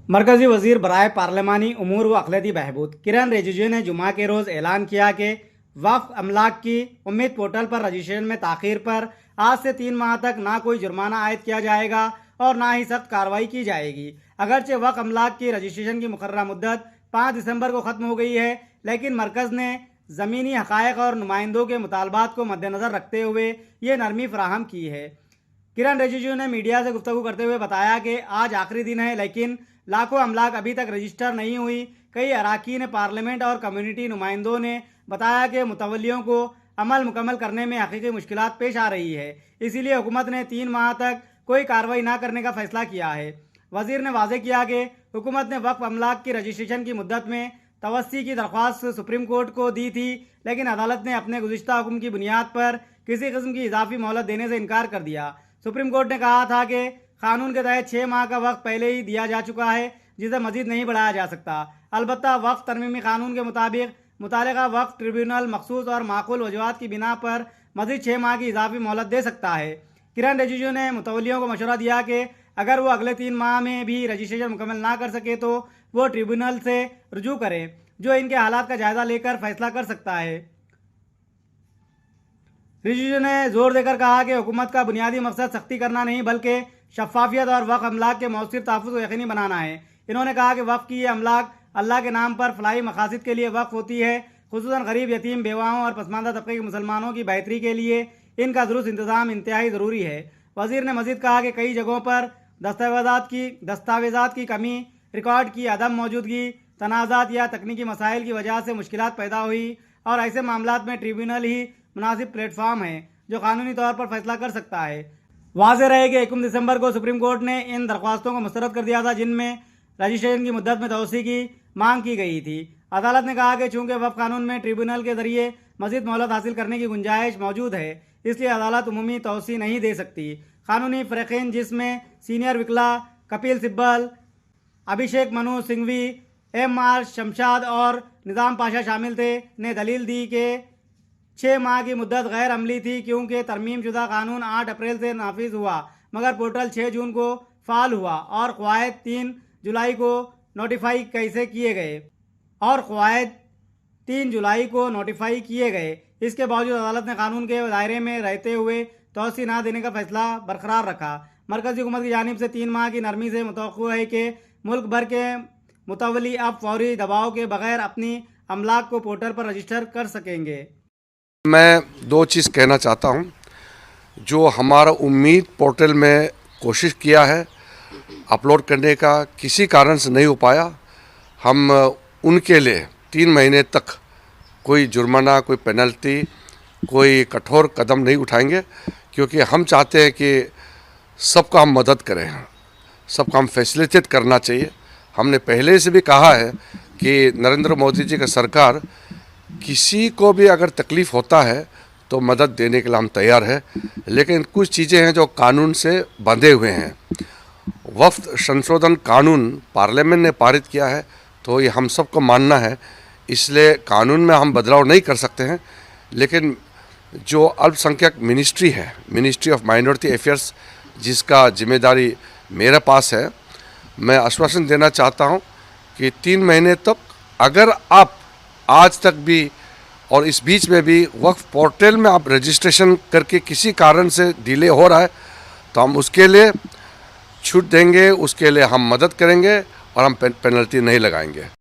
मरकजी वजीर बराए पार्लिमानी उमूर व अक़लियती बहबूद किरण रिजिजू ने जुमा के रोज़ ऐलान किया कि वक्फ अमलाक की उम्मीद पोर्टल पर रजिस्ट्रेशन में ताख़ीर पर आज से 3 माह तक ना कोई जुर्माना आयद किया जाएगा और ना ही सख्त कार्रवाई की जाएगी। अगरचे वक्फ अमलाक की रजिस्ट्रेशन की मुकर्ररा मुद्दत 5 दिसंबर को ख़त्म हो गई है, लेकिन मरकज़ ने ज़मीनी हक़ाइक़ और नुमाइंदों के मुतालबात को मद्देनज़र रखते हुए ये नरमी फराहम की है। किरण रिजिजू ने मीडिया से गुफ्तगू करते हुए बताया कि आज आखिरी दिन है, लेकिन लाखों अमलाक अभी तक रजिस्टर नहीं हुई। कई अराकीन पार्लियामेंट और कम्युनिटी नुमाइंदों ने बताया कि मुतवल्लियों को अमल मुकम्मल करने में हकीकी मुश्किलात पेश आ रही है, इसीलिए हुकूमत ने 3 माह तक कोई कार्रवाई न करने का फैसला किया है। वजीर ने वाज़ेह किया कि हुकूमत ने वक्फ अमलाक की रजिस्ट्रेशन की मुद्दत में तवस्सी की दरख्वास्त सुप्रीम कोर्ट को दी थी, लेकिन अदालत ने अपने गुज़िश्ता हुक्म की बुनियाद पर किसी किस्म की इजाफी मोहलत देने से इनकार कर दिया। सुप्रीम कोर्ट ने कहा था कि कानून के तहत 6 माह का वक्त पहले ही दिया जा चुका है, जिसे मजीद नहीं बढ़ाया जा सकता। अलबत्ता वक्फ तरमीमी कानून के मुताबिक मुतालिका वक्फ ट्रिब्यूनल मखसूस और माकूल वजूहात की बिना पर मजीद 6 माह की इजाफी मोहलत दे सकता है। किरण रिजिजू ने मुतवल्लियों को मशवरा दिया कि अगर वो अगले 3 माह में भी रजिस्ट्रेशन मुकम्मल ना कर सके तो वो ट्रिब्यूनल से रुजू करें, जो इनके हालात का जायजा लेकर फैसला कर सकता है। रिजिजू ने जोर देकर कहा कि हुकूमत का बुनियादी मकसद सख्ती करना नहीं, बल्कि शफाफियत और वक्फ अमलाक के मौसर तहफ़्फ़ुज़ को यकीनी बनाना है। इन्होंने कहा कि वक्फ की ये अमलाक अल्लाह के नाम पर फलाही मकासद के लिए वक्फ होती है, खुसूसन गरीब, यतीम, बेवाओं और पसमानदा तबके के मुसलमानों की बेहतरी के लिए इनका दुरुस्त इंतज़ाम इंतहाई ज़रूरी है। वज़ीर ने मज़ीद कहा कि कई जगहों पर दस्तावेज़ात की कमी, रिकॉर्ड की अदम मौजूदगी, तनाज़ात या तकनीकी मसाइल की वजह से मुश्किलात पैदा हुई और ऐसे मामलात में ट्रिब्यूनल ही मुनासिब प्लेटफार्म है जो कानूनी तौर पर फैसला कर सकता है। वाज़ेह रहे कि 21 दिसंबर को सुप्रीम कोर्ट ने इन दरख्वास्तों को मुस्तरद कर दिया था, जिनमें रजिस्ट्रेशन की मुद्दत में तोसी की मांग की गई थी। अदालत ने कहा कि चूंकि वक्फ कानून में ट्रिब्यूनल के जरिए मजीद मोहलत हासिल करने की गुंजाइश मौजूद है, इसलिए अदालत उमूमी तोसी नहीं दे सकती। कानूनी फ़रीक़ीन, जिसमें सीनियर वकील कपिल सिब्बल, अभिषेक मनु सिंघवी, MR शमशाद और निज़ाम पाशा शामिल थे, ने दलील दी कि 6 माह की मुद्दत गैर अमली थी, क्योंकि तरमीम शुदा कानून 8 अप्रैल से नाफिज हुआ, मगर पोर्टल 6 जून को फ़ाल हुआ और क़वायद 3 जुलाई को नोटिफाई किए गए। इसके बावजूद अदालत ने कानून के दायरे में रहते हुए तोसी ना देने का फैसला बरकरार रखा। मरकज़ी हुकूमत की जानिब से 3 माह की नरमी से मुतवक्को है कि मुल्क भर के मुतवल्ली अब फौरी दबाव के बगैर अपनी अमलाक को पोर्टल पर रजिस्टर कर सकेंगे। मैं 2 चीज़ कहना चाहता हूँ। जो हमारा उम्मीद पोर्टल में कोशिश किया है अपलोड करने का, किसी कारण से नहीं हो पाया, हम उनके लिए 3 महीने तक कोई जुर्माना, कोई पेनल्टी, कोई कठोर कदम नहीं उठाएंगे, क्योंकि हम चाहते हैं कि सबका हम मदद करें, सबका हम फैसिलिटेट करना चाहिए। हमने पहले से भी कहा है कि नरेंद्र मोदी जी का सरकार किसी को भी अगर तकलीफ़ होता है तो मदद देने के लिए हम तैयार है, लेकिन कुछ चीज़ें हैं जो कानून से बंधे हुए हैं। वक्फ संशोधन कानून पार्लियामेंट ने पारित किया है, तो ये हम सबको मानना है, इसलिए कानून में हम बदलाव नहीं कर सकते हैं। लेकिन जो अल्पसंख्यक मिनिस्ट्री है, मिनिस्ट्री ऑफ माइनॉरिटी अफेयर्स, जिसका जिम्मेदारी मेरे पास है, मैं आश्वासन देना चाहता हूं कि 3 महीने तक अगर आप आज तक भी और इस बीच में भी वक्फ पोर्टल में आप रजिस्ट्रेशन करके किसी कारण से डिले हो रहा है, तो हम उसके लिए छूट देंगे, उसके लिए हम मदद करेंगे और हम पेनल्टी नहीं लगाएंगे।